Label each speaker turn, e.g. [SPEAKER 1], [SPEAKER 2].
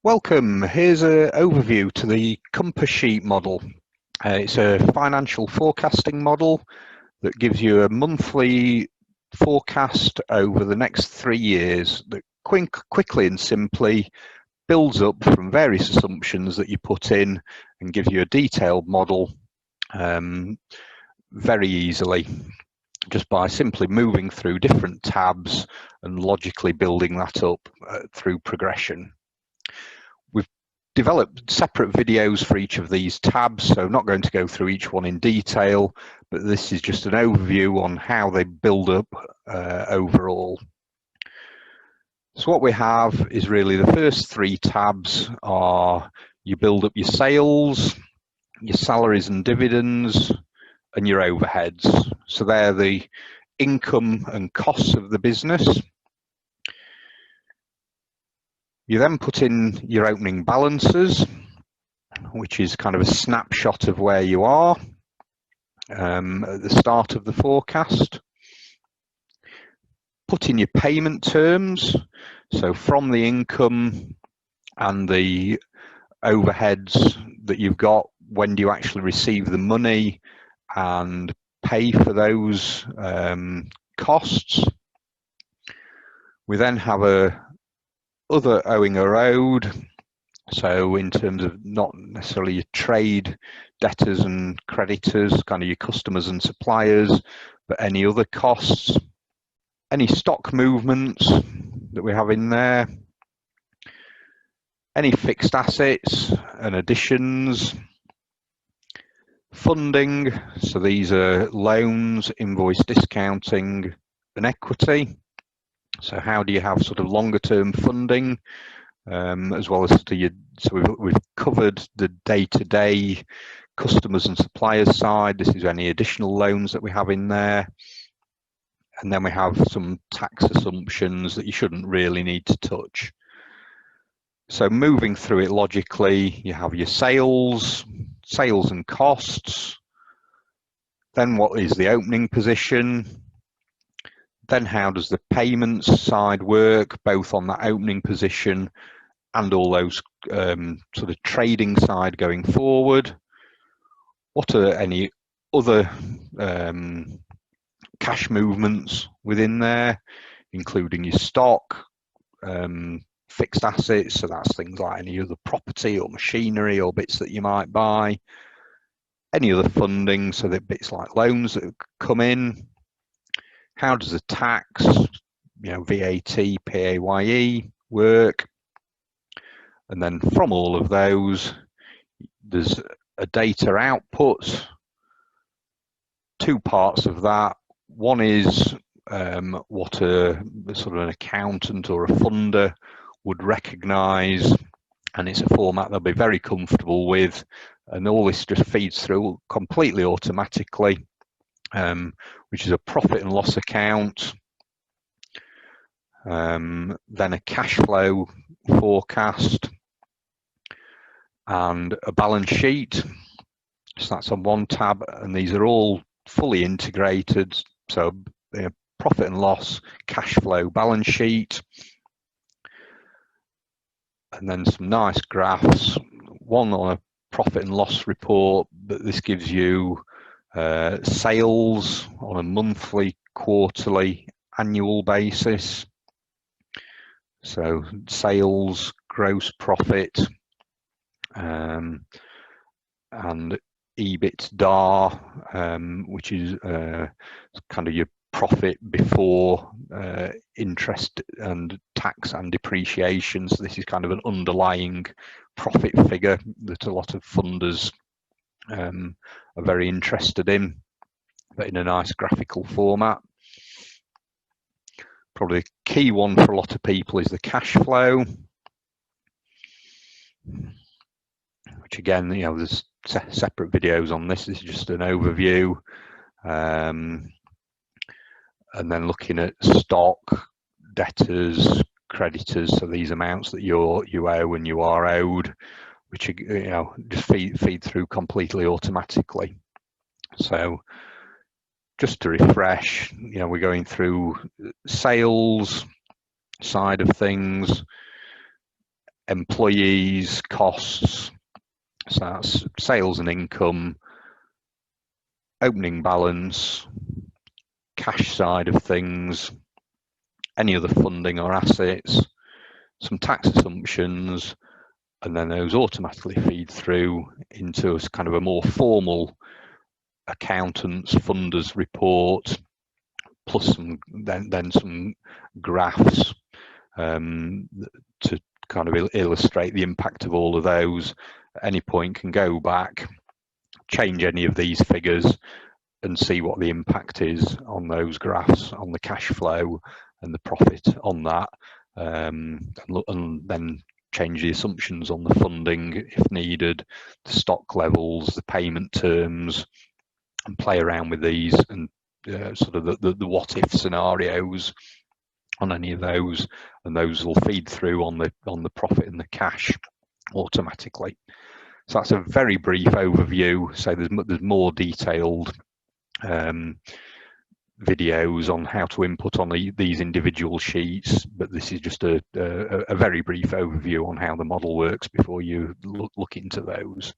[SPEAKER 1] Welcome. Here's an overview to the Compassheet model. It's a financial forecasting model that gives you a monthly forecast over the next 3 years that quickly and simply builds up from various assumptions that you put in and gives you a detailed model very easily, just by simply moving through different tabs and logically building that up through progression. We've developed separate videos for each of these tabs, so I'm not going to go through each one in detail, but this is just an overview on how they build up overall. So what we have is really the first 3 tabs are you build up your sales, your salaries and dividends, and your overheads. So they're the income and costs of the business. You then put in your opening balances, which is kind of a snapshot of where you are at the start of the forecast. Put in your payment terms, so from the income and the overheads that you've got, when do you actually receive the money and pay for those costs. We then have other owing or owed, so in terms of not necessarily your trade debtors and creditors, kind of your customers and suppliers, but any other costs, any stock movements that we have in there, any fixed assets and additions, funding, so these are loans, invoice discounting and equity. So how do you have sort of longer term funding, as well as we've covered the day-to-day customers and suppliers side. This is any additional loans that we have in there. And then we have some tax assumptions that you shouldn't really need to touch. So moving through it logically, you have your sales and costs. Then what is the opening position? Then how does the payments side work, both on that opening position and all those sort of trading side going forward? What are any other cash movements within there, including your stock, fixed assets, so that's things like any other property or machinery or bits that you might buy, any other funding, so that bits like loans that come in. How does the tax, VAT, PAYE work? And then from all of those, there's a data output. 2 parts of that. One is what a sort of an accountant or a funder would recognise, and it's a format they'll be very comfortable with, and all this just feeds through completely automatically, which is a profit and loss account, then a cash flow forecast, and a balance sheet. So that's on one tab, and these are all fully integrated. So profit and loss, cash flow, balance sheet, and then some nice graphs. One on a profit and loss report, but this gives you sales on a monthly, quarterly, annual basis. So sales, gross profit, and EBITDA, which is kind of your profit before interest and tax and depreciation. So this is kind of an underlying profit figure that a lot of funders are very interested in, but in a nice graphical format. Probably the key one for a lot of people is the cash flow, which again, there's separate videos on this. This is just an overview. And then looking at stock, debtors, creditors, so these amounts that you owe and you are owed, which just feed through completely automatically. So just to refresh, we're going through sales side of things, employees, costs, so that's sales and income, opening balance, cash side of things, any other funding or assets, some tax assumptions, and then those automatically feed through into kind of a more formal accountants funders report, plus some then some graphs to kind of illustrate the impact of all of those. At any point can go back, change any of these figures and see what the impact is on those graphs, on the cash flow and the profit on that, and then change the assumptions on the funding if needed, the stock levels, the payment terms, and play around with these and sort of the what if scenarios on any of those, and those will feed through on the profit and the cash automatically. So that's a very brief overview. So there's more detailed videos on how to input on these individual sheets, but this is just a very brief overview on how the model works before you look into those.